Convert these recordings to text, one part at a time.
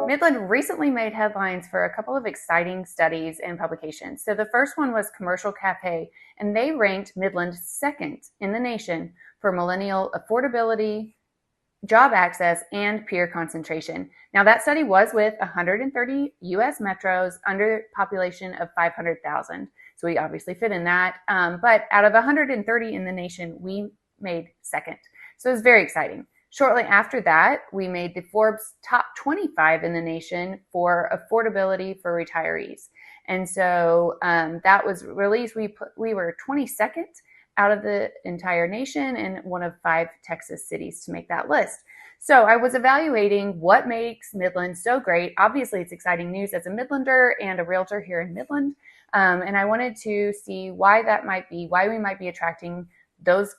Midland recently made headlines for a couple of exciting studies and publications. So the first one was Commercial Cafe, and they ranked Midland second in the nation for millennial affordability, job access, and peer concentration. Now that study was with 130 US metros under population of 500,000. So we obviously fit in that. But out of 130 in the nation, we made second. So it was very exciting. Shortly after that, we made the Forbes top 25 in the nation for affordability for retirees. And so that was released. We were 22nd out of the entire nation and one of 5 Texas cities to make that list. So I was evaluating what makes Midland so great. Obviously, it's exciting news as a Midlander and a realtor here in Midland. And I wanted to see why that might be, why we might be attracting those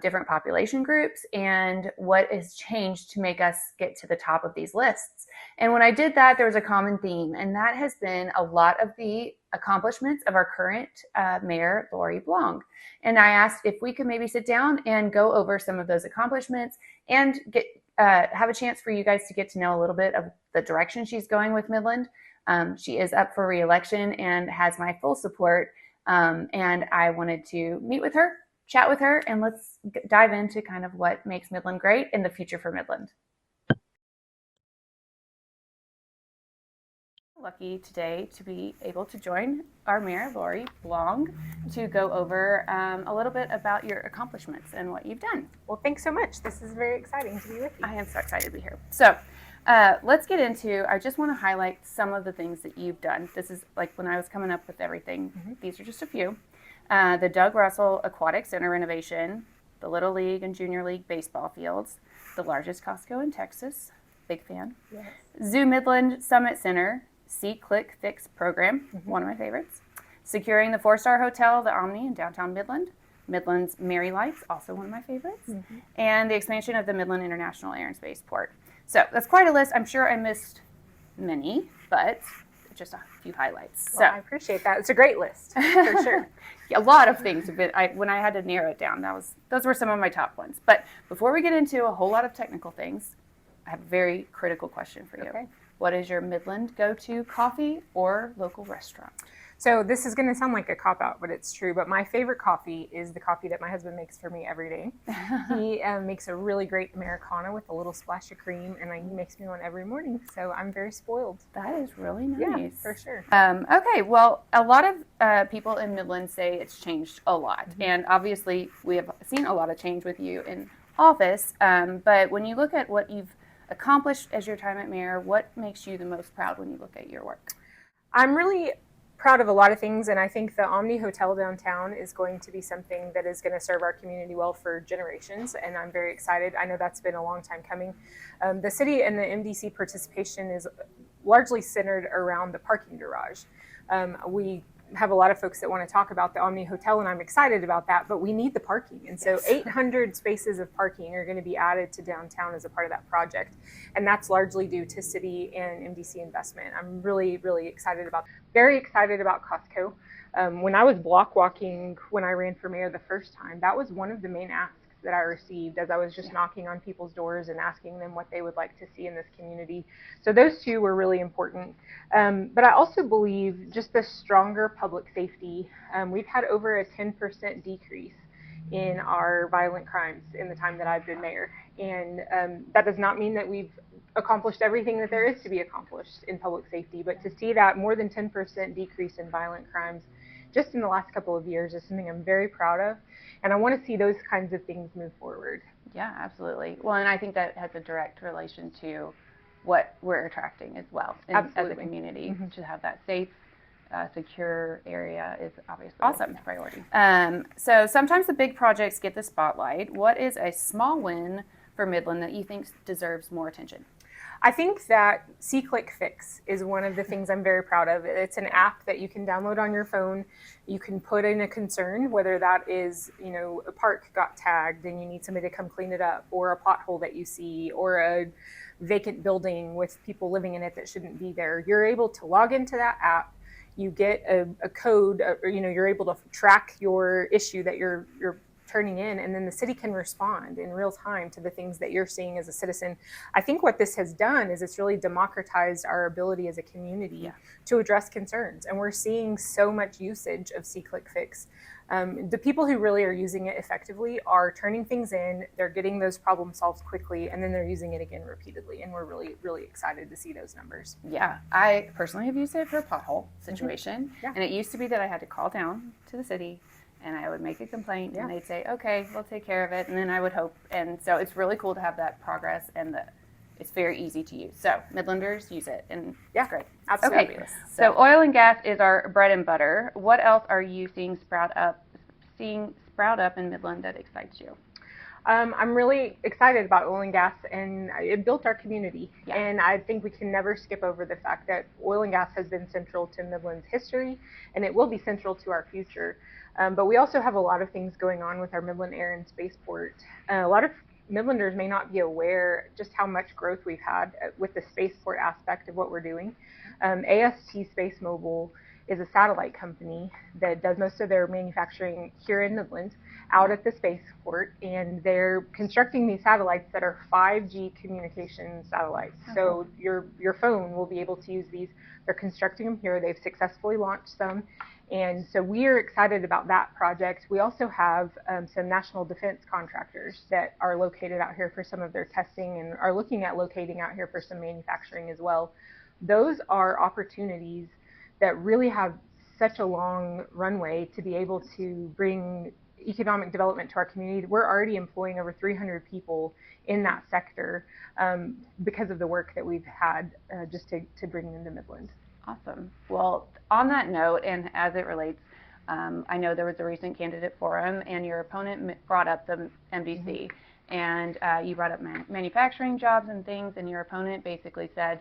different population groups and what has changed to make us get to the top of these lists. And when I did that, there was a common theme, and that has been a lot of the accomplishments of our current Mayor Lori Blong. And I asked if we could maybe sit down and go over some of those accomplishments and have a chance for you guys to get to know a little bit of the direction she's going with Midland. She is up for re-election and has my full support. And I wanted to meet with her, chat with her, and let's dive into kind of what makes Midland great and the future for Midland. Lucky today to be able to join our Mayor Lori Blong to go over a little bit about your accomplishments and what you've done. Well, thanks so much. This is very exciting to be with you. I am so excited to be here. So let's get into, I just want to highlight some of the things that you've done. This is like when I was coming up with everything. These are just a few. The Doug Russell Aquatic Center renovation, the Little League and Junior League baseball fields, the largest Costco in Texas, big fan. Yes. Zoo Midland Summit Center, See Click Fix program, one of my favorites. Securing the 4-star hotel, the Omni in downtown Midland. Midland's Mary Lights, also one of my favorites. And the expansion of the Midland International Air and Spaceport. So that's quite a list. I'm sure I missed many, but just a few highlights. Well, I appreciate that. It's a great list, for sure. A lot of things. When I had to narrow it down, those were some of my top ones. But before we get into a whole lot of technical things, I have a very critical question for you. Okay. What is your Midland go-to coffee or local restaurant? So this is going to sound like a cop-out, but it's true. But my favorite coffee is the coffee that my husband makes for me every day. He makes a really great Americano with a little splash of cream, and he makes me one every morning. So I'm very spoiled. That is really nice. Yeah, for sure. Okay, well, a lot of people in Midland say it's changed a lot. And obviously, we have seen a lot of change with you in office. But when you look at what you've accomplished as your time at Mayor, what makes you the most proud when you look at your work? I'm really proud of a lot of things, and I think the Omni Hotel downtown is going to be something that is going to serve our community well for generations, and I'm very excited. I know that's been a long time coming. The city and the MDC participation is largely centered around the parking garage. We have a lot of folks that want to talk about the Omni Hotel, and I'm excited about that, but we need the parking. And so 800 spaces of parking are going to be added to downtown as a part of that project. And that's largely due to city and MDC investment. I'm really, really very excited about Costco. When I was block walking, when I ran for mayor the first time, that was one of the main asks that I received as I was just knocking on people's doors and asking them what they would like to see in this community. So those two were really important. But I also believe just the stronger public safety. We've had over a 10% decrease in our violent crimes in the time that I've been mayor. And that does not mean that we've accomplished everything that there is to be accomplished in public safety, but to see that more than 10% decrease in violent crimes just in the last couple of years is something I'm very proud of. And I want to see those kinds of things move forward. Yeah, absolutely. Well, and I think that has a direct relation to what we're attracting as well as a community. To have that safe, secure area is obviously awesome priority. So sometimes the big projects get the spotlight. What is a small win for Midland that you think deserves more attention? I think that See Click Fix is one of the things I'm very proud of. It's an app that you can download on your phone. You can put in a concern, whether that is, a park got tagged and you need somebody to come clean it up, or a pothole that you see, or a vacant building with people living in it that shouldn't be there. You're able to log into that app. You get a code, or, you're able to track your issue that you're turning in, and then the city can respond in real time to the things that you're seeing as a citizen. I think what this has done is it's really democratized our ability as a community to address concerns. And we're seeing so much usage of SeeClickFix. The people who really are using it effectively are turning things in, they're getting those problems solved quickly, and then they're using it again repeatedly. And we're really, really excited to see those numbers. Yeah, I personally have used it for a pothole situation. Yeah. And it used to be that I had to call down to the city and I would make a complaint and they'd say, okay, we'll take care of it. And then I would hope. And so it's really cool to have that progress, and it's very easy to use. So Midlanders, use it, and it's great. Absolutely. Okay, so oil and gas is our bread and butter. What else are you seeing sprout up in Midland that excites you? I'm really excited about oil and gas, and it built our community. Yeah. And I think we can never skip over the fact that oil and gas has been central to Midland's history, and it will be central to our future. But we also have a lot of things going on with our Midland Air and Spaceport. A lot of Midlanders may not be aware just how much growth we've had with the spaceport aspect of what we're doing. AST Space Mobile is a satellite company that does most of their manufacturing here in Midland out at the spaceport, and they're constructing these satellites that are 5G communication satellites. So your phone will be able to use these. They're constructing them here. They've successfully launched some. And so we are excited about that project. We also have some national defense contractors that are located out here for some of their testing and are looking at locating out here for some manufacturing as well. Those are opportunities that really have such a long runway to be able to bring economic development to our community. We're already employing over 300 people in that sector because of the work that we've had just to bring them to Midland. Awesome. Well, on that note, and as it relates, I know there was a recent candidate forum, and your opponent brought up the MDC, and you brought up manufacturing jobs and things, and your opponent basically said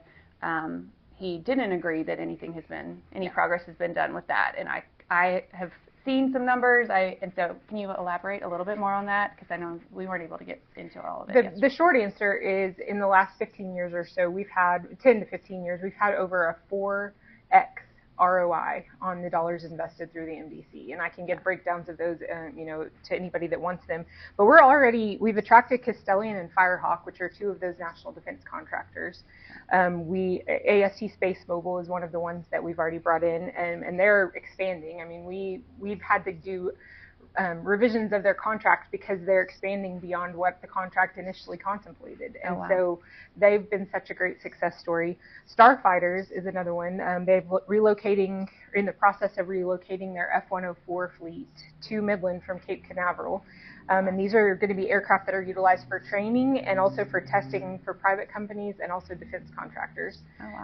he didn't agree that any progress has been done with that. And I have seen some numbers, and so can you elaborate a little bit more on that? Because I know we weren't able to get into all of it. The short answer is, in the last 15 years or so, we've had 10 to 15 years, we've had over a 4x ROI on the dollars invested through the MDC, and I can give breakdowns of those, to anybody that wants them. But we've attracted Castellian and Firehawk, which are two of those national defense contractors. AST Space Mobile is one of the ones that we've already brought in, and they're expanding. I mean, we've had to do revisions of their contract because they're expanding beyond what the contract initially contemplated. And so they've been such a great success story. Starfighters is another one. They're in the process of relocating their F-104 fleet to Midland from Cape Canaveral. And these are going to be aircraft that are utilized for training and also for testing for private companies and also defense contractors.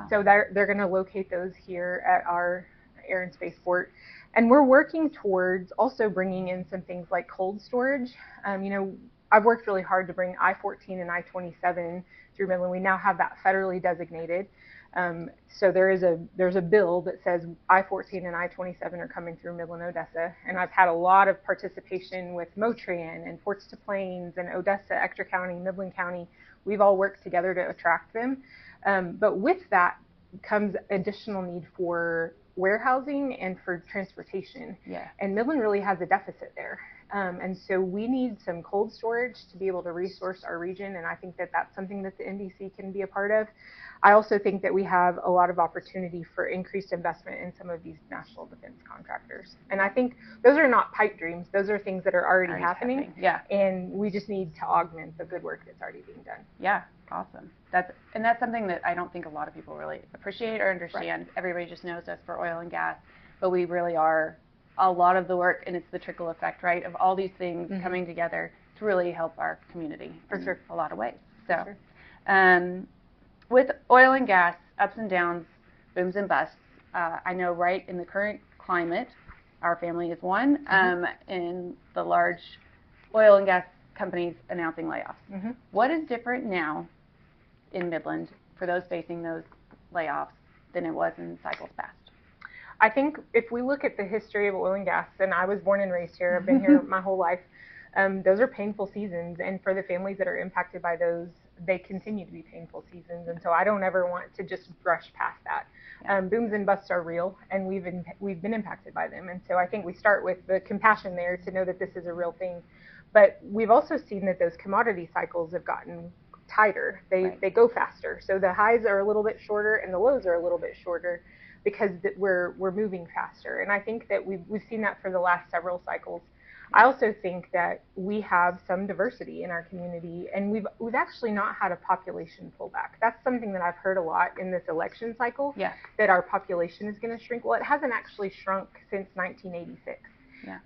So they're going to locate those here at our Air and Spaceport. And we're working towards also bringing in some things like cold storage. I've worked really hard to bring I-14 and I-27 through Midland. We now have that federally designated. So there's a bill that says I-14 and I-27 are coming through Midland, Odessa. And I've had a lot of participation with Motran and Ports to Plains and Odessa, Ector County, Midland County. We've all worked together to attract them. But with that comes additional need for warehousing and for transportation. And Midland really has a deficit there. And so we need some cold storage to be able to resource our region, and I think that that's something that the NDC can be a part of. I also think that we have a lot of opportunity for increased investment in some of these national defense contractors. And I think those are not pipe dreams. Those are things that are already happening. And we just need to augment the good work that's already being done. Awesome. That's something that I don't think a lot of people really appreciate or understand. Everybody just knows us for oil and gas, but we really are a lot of the work, and it's the trickle effect, right, of all these things coming together to really help our community in a lot of ways. So with oil and gas, ups and downs, booms and busts, I know right in the current climate, our family is one, in the large oil and gas companies announcing layoffs. What is different now in Midland for those facing those layoffs than it was in cycles past? I think if we look at the history of oil and gas, and I was born and raised here, I've been here my whole life, those are painful seasons. And for the families that are impacted by those, they continue to be painful seasons. And so I don't ever want to just brush past that. Booms and busts are real, and we've been impacted by them. And so I think we start with the compassion there to know that this is a real thing. But we've also seen that those commodity cycles have gotten tighter. They go faster. So the highs are a little bit shorter and the lows are a little bit shorter because we're moving faster. And I think that we've seen that for the last several cycles. I also think that we have some diversity in our community, and we've actually not had a population pullback. That's something that I've heard a lot in this election cycle, that our population is going to shrink. Well, it hasn't actually shrunk since 1986,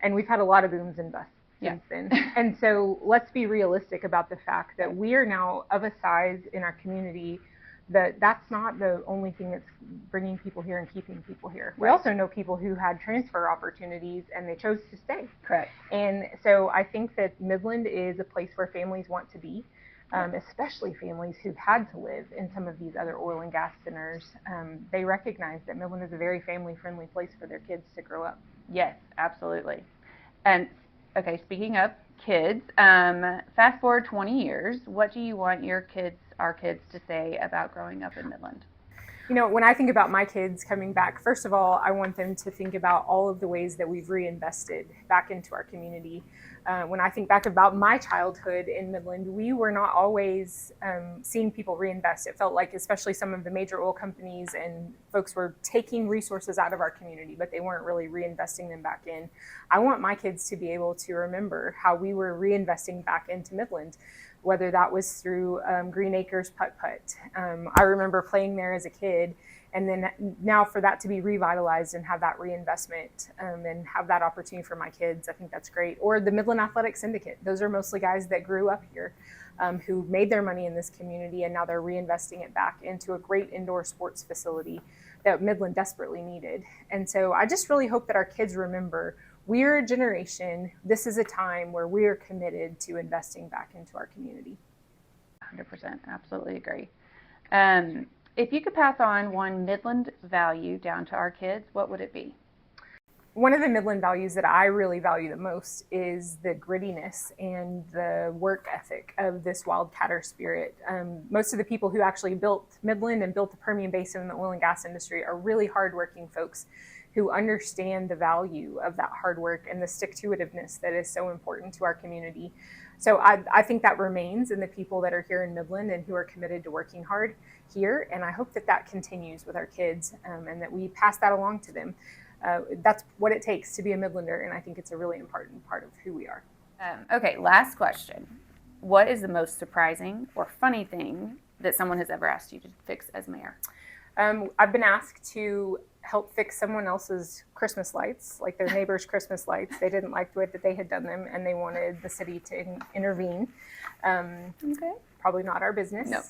and we've had a lot of booms and busts since then. And so let's be realistic about the fact that we are now of a size in our community that's not the only thing that's bringing people here and keeping people here. We also know people who had transfer opportunities and they chose to stay. Correct. And so I think that Midland is a place where families want to be, especially families who've had to live in some of these other oil and gas centers. They recognize that Midland is a very family-friendly place for their kids to grow up. Yes, absolutely. And okay, speaking of kids, fast forward 20 years, what do you want our kids to say about growing up in Midland? You know, when I think about my kids coming back, first of all, I want them to think about all of the ways that we've reinvested back into our community. When I think back about my childhood in Midland, we were not always seeing people reinvest. It felt like, especially some of the major oil companies and folks were taking resources out of our community, but they weren't really reinvesting them back in. I want my kids to be able to remember how we were reinvesting back into Midland, whether that was through Green Acres Putt-Putt. I remember playing there as a kid, and then now for that to be revitalized and have that reinvestment and have that opportunity for my kids, I think that's great. Or the Midland Athletic Syndicate. Those are mostly guys that grew up here who made their money in this community, and now they're reinvesting it back into a great indoor sports facility that Midland desperately needed. And so I just really hope that our kids remember we're a generation, this is a time where we are committed to investing back into our community. 100%, absolutely agree. If you could pass on one Midland value down to our kids, what would it be? One of the Midland values that I really value the most is the grittiness and the work ethic of this wildcatter spirit. Most of the people who actually built Midland and built the Permian Basin in the oil and gas industry are really hardworking folks who understand the value of that hard work and the stick-to-itiveness that is so important to our community. So I think that remains in the people that are here in Midland and who are committed to working hard here. And I hope that that continues with our kids and that we pass that along to them. That's what it takes to be a Midlander, and I think it's a really important part of who we are. Okay, last question. What is the most surprising or funny thing that someone has ever asked you to fix as mayor? I've been asked to help fix someone else's Christmas lights, like their neighbor's Christmas lights. They didn't like the way that they had done them, and they wanted the city to intervene. Okay. Probably not our business. Nope.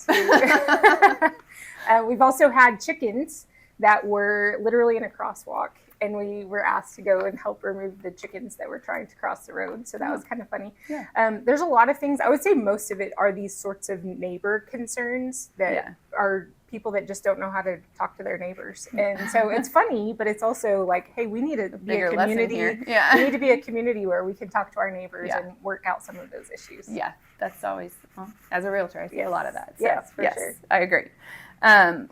We've also had chickens that were literally in a crosswalk, and we were asked to go and help remove the chickens that were trying to cross the road. So that was kind of funny. Yeah. There's a lot of things. I would say most of it are these sorts of neighbor concerns that are people that just don't know how to talk to their neighbors. And so it's funny, but it's also like, hey, we need to be a community. We need to be a community where we can talk to our neighbors and work out some of those issues. Yeah, that's always, well, as a realtor, I see a lot of that. So, yes, for sure. I agree.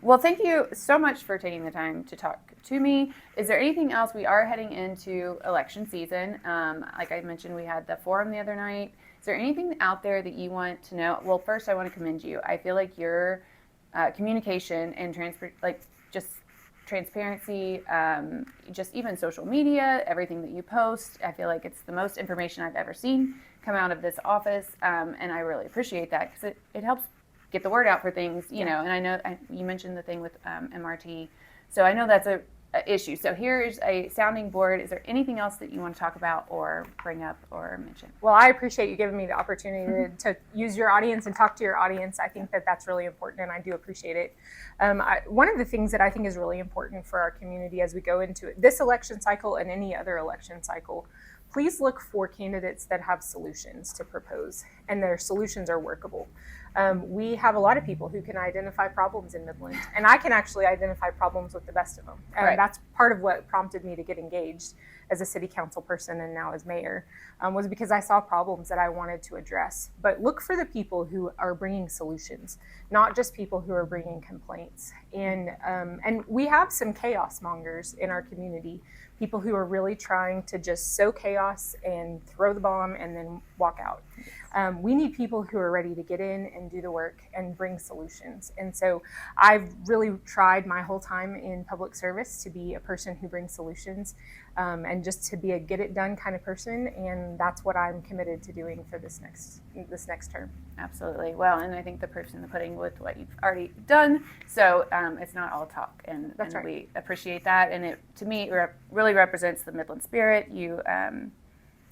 Well, thank you so much for taking the time to talk to me. Is there anything else? We are heading into election season. Like I mentioned, we had the forum the other night. Is there anything out there that you want to know? Well, first, I want to commend you. I feel like your communication and transparency, just even social media, everything that you post, I feel like it's the most information I've ever seen come out of this office, and I really appreciate that because it helps get the word out for things, you know, and I know you mentioned the thing with MRT, so I know that's a issue. So here is a sounding board. Is there anything else that you want to talk about or bring up or mention? Well, I appreciate you giving me the opportunity to use your audience and talk to your audience. I think that that's really important, and I do appreciate it. One of the things that I think is really important for our community as we go into this election cycle and any other election cycle, please look for candidates that have solutions to propose, and their solutions are workable. We have a lot of people who can identify problems in Midland, and I can actually identify problems with the best of them. That's part of what prompted me to get engaged. as a city council person and now as mayor, was because I saw problems that I wanted to address. But look for the people who are bringing solutions, not just people who are bringing complaints. And we have some chaos mongers in our community, people who are really trying to just sow chaos and throw the bomb and then walk out. We need people who are ready to get in and do the work and bring solutions. And so I've really tried my whole time in public service to be a person who brings solutions, and just to be a get it done kind of person. And that's what I'm committed to doing for this next term. Absolutely. Well, and I think the proof's in the pudding with what you've already done. So it's not all talk, and Right. We appreciate that. And it, to me, really represents the Midland spirit.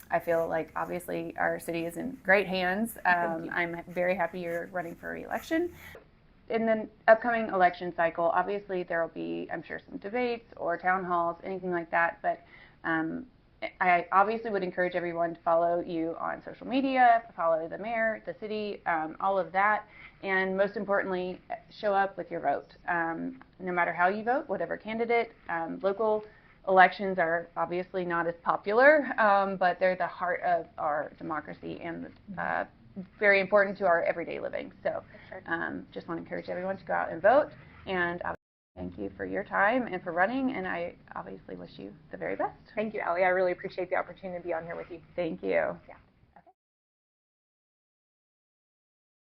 I feel like obviously our city is in great hands. I'm very happy you're running for re-election. In the upcoming election cycle, obviously there will be, I'm sure, some debates or town halls, anything like that. But I obviously would encourage everyone to follow you on social media, follow the mayor, the city, all of that. And most importantly, show up with your vote. No matter how you vote, whatever candidate, local elections are obviously not as popular, but they're the heart of our democracy and very important to our everyday living. So just want to encourage everyone to go out and vote. And thank you for your time and for running. And I obviously wish you the very best. Thank you, Allie. I really appreciate the opportunity to be on here with you. Thank you. Yeah.